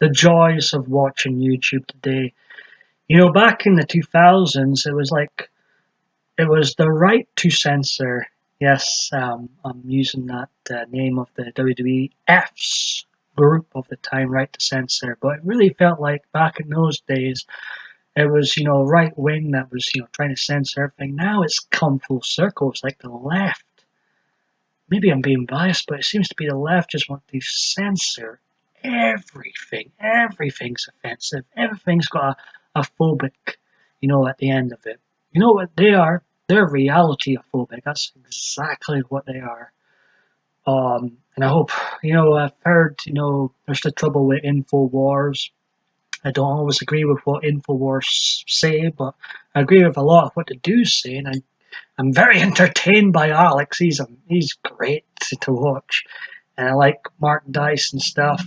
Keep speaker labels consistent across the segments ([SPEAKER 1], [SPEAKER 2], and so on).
[SPEAKER 1] the joys of watching YouTube today. You know, back in the 2000s, it was the right to censor. Yes, I'm using that name of the WWEF's group of the time, right to censor. But it really felt like back in those days, it was, right wing that was, trying to censor everything. Now it's come full circle. It's like the left. Maybe I'm being biased, but it seems to be the left just want to censor everything. Everything's offensive. Everything's got a phobic, at the end of it. You know what they are? They're reality phobic. That's exactly what they are. And I hope, I've heard, there's the trouble with InfoWars. I don't always agree with what InfoWars say, but I agree with a lot of what they do say, and I'm very entertained by Alex. He's great to watch, and I like Mark Dice and stuff.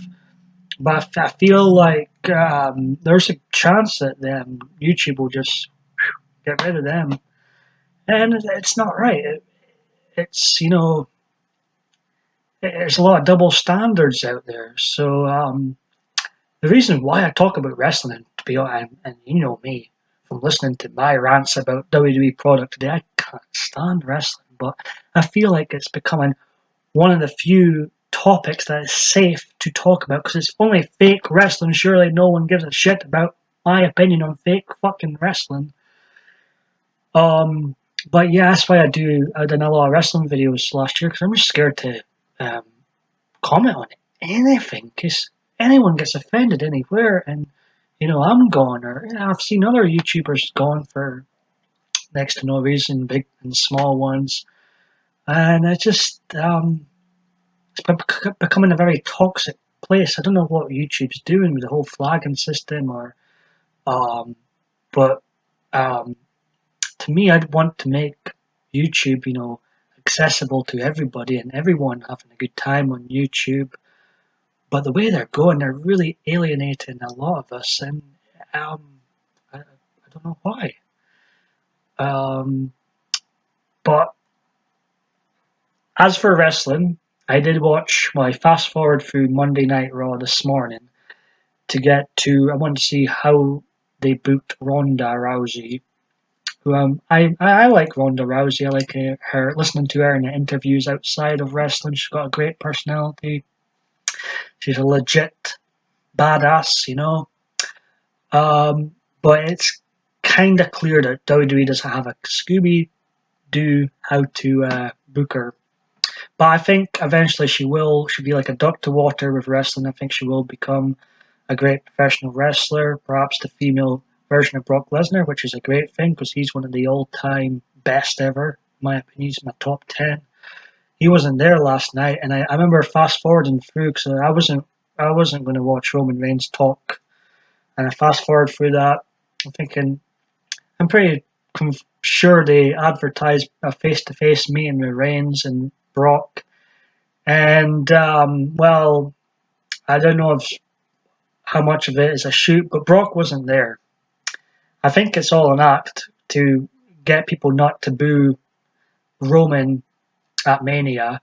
[SPEAKER 1] But I feel like there's a chance that YouTube will just get rid of them, and it's not right. It's there's a lot of double standards out there. So the reason why I talk about wrestling, to be honest, and you know me, from listening to my rants about WWE product today, I can't stand wrestling, but I feel like it's becoming one of the few topics that is safe to talk about because it's only fake wrestling. Surely no one gives a shit about my opinion on fake fucking wrestling. But yeah, that's why I done a lot of wrestling videos last year because I'm just scared to um, comment on anything because anyone gets offended anywhere, and I'm gone, or I've seen other YouTubers gone for next to no reason, big and small ones, and it's just it's becoming a very toxic place. I don't know what YouTube's doing with the whole flagging system, or um, but um, to me, I'd want to make YouTube, accessible to everybody and everyone having a good time on YouTube. But the way they're going, they're really alienating a lot of us, and I don't know why. Um, but as for wrestling, I did watch my fast forward through Monday Night Raw this morning to get to. I want to see how they booked Ronda Rousey. Who I like Ronda Rousey. I like her listening to her in the interviews outside of wrestling. She's got a great personality. She's a legit badass, But it's kind of clear that WWE doesn't have a Scooby Doo how to book her. But I think eventually she will. She'll be like a duck to water with wrestling. I think she will become a great professional wrestler, perhaps the female version of Brock Lesnar, which is a great thing because he's one of the all-time best ever. In my opinion, he's my top 10. He wasn't there last night, and I remember fast forwarding through because I wasn't going to watch Roman Reigns talk, and I fast forward through that. I'm thinking I'm pretty sure they advertised a face-to-face meeting with Reigns and Brock, and well, I don't know if how much of it is a shoot, but Brock wasn't there. I think it's all an act to get people not to boo Roman at Mania,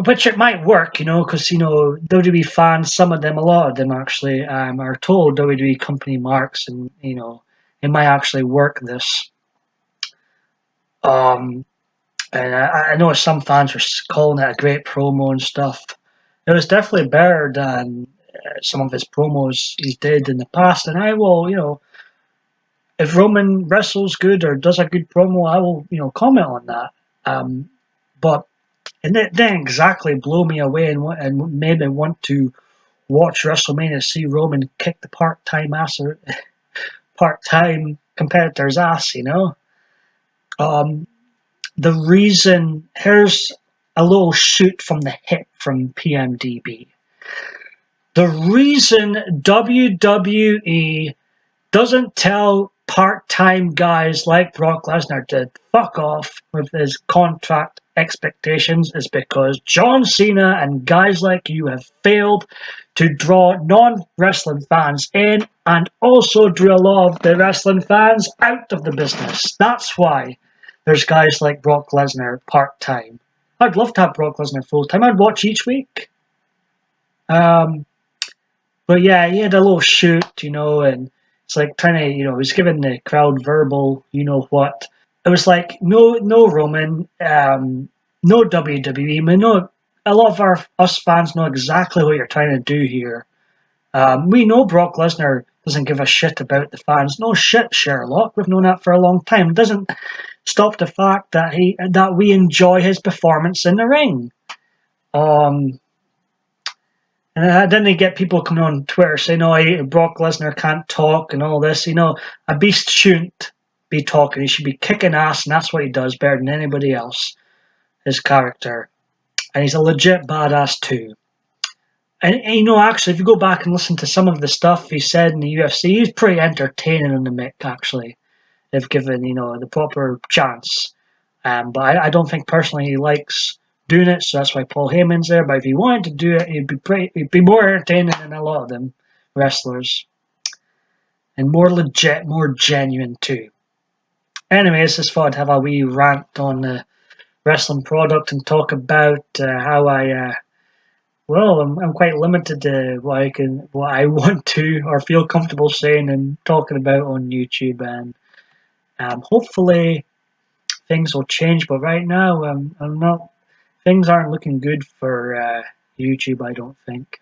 [SPEAKER 1] which it might work, because WWE fans, some of them, a lot of them actually, are told WWE company marks, and it might actually work this. Um, and I know some fans were calling it a great promo and stuff. It was definitely better than some of his promos he did in the past, and I will, if Roman wrestles good or does a good promo, I will, comment on that. But it didn't exactly blow me away and made me want to watch WrestleMania to see Roman kick the part-time competitor's ass. Um, the reason here's a little shoot from the hip from PMDB. The reason WWE doesn't tell part-time guys like Brock Lesnar to fuck off with his contract expectations is because John Cena and guys like you have failed to draw non-wrestling fans in and also drew a lot of the wrestling fans out of the business. That's why there's guys like Brock Lesnar part-time. I'd love to have Brock Lesnar full-time. I'd watch each week. But yeah, he had a little shoot, and it's like trying to, he was giving the crowd verbal, what. It was like no Roman, no WWE. I know a lot of us fans know exactly what you're trying to do here. We know Brock Lesnar doesn't give a shit about the fans. No shit, Sherlock. We've known that for a long time. It doesn't stop the fact that we enjoy his performance in the ring. Um, and then they get people coming on Twitter saying, "Oh, Brock Lesnar can't talk and all this." A beast shouldn't be talking. He should be kicking ass, and that's what he does better than anybody else. His character, and he's a legit badass too. And actually, if you go back and listen to some of the stuff he said in the UFC, he's pretty entertaining in the mic. Actually, if given the proper chance. But I don't think personally he likes doing it, so that's why Paul Heyman's there. But if he wanted to do it, he'd be more entertaining than a lot of them wrestlers, and more legit, more genuine too. Anyways, just thought I'd have a wee rant on the wrestling product and talk about how I'm quite limited to what I want to or feel comfortable saying and talking about on YouTube, and hopefully things will change. But right now, I'm not. Things aren't looking good for YouTube. I don't think.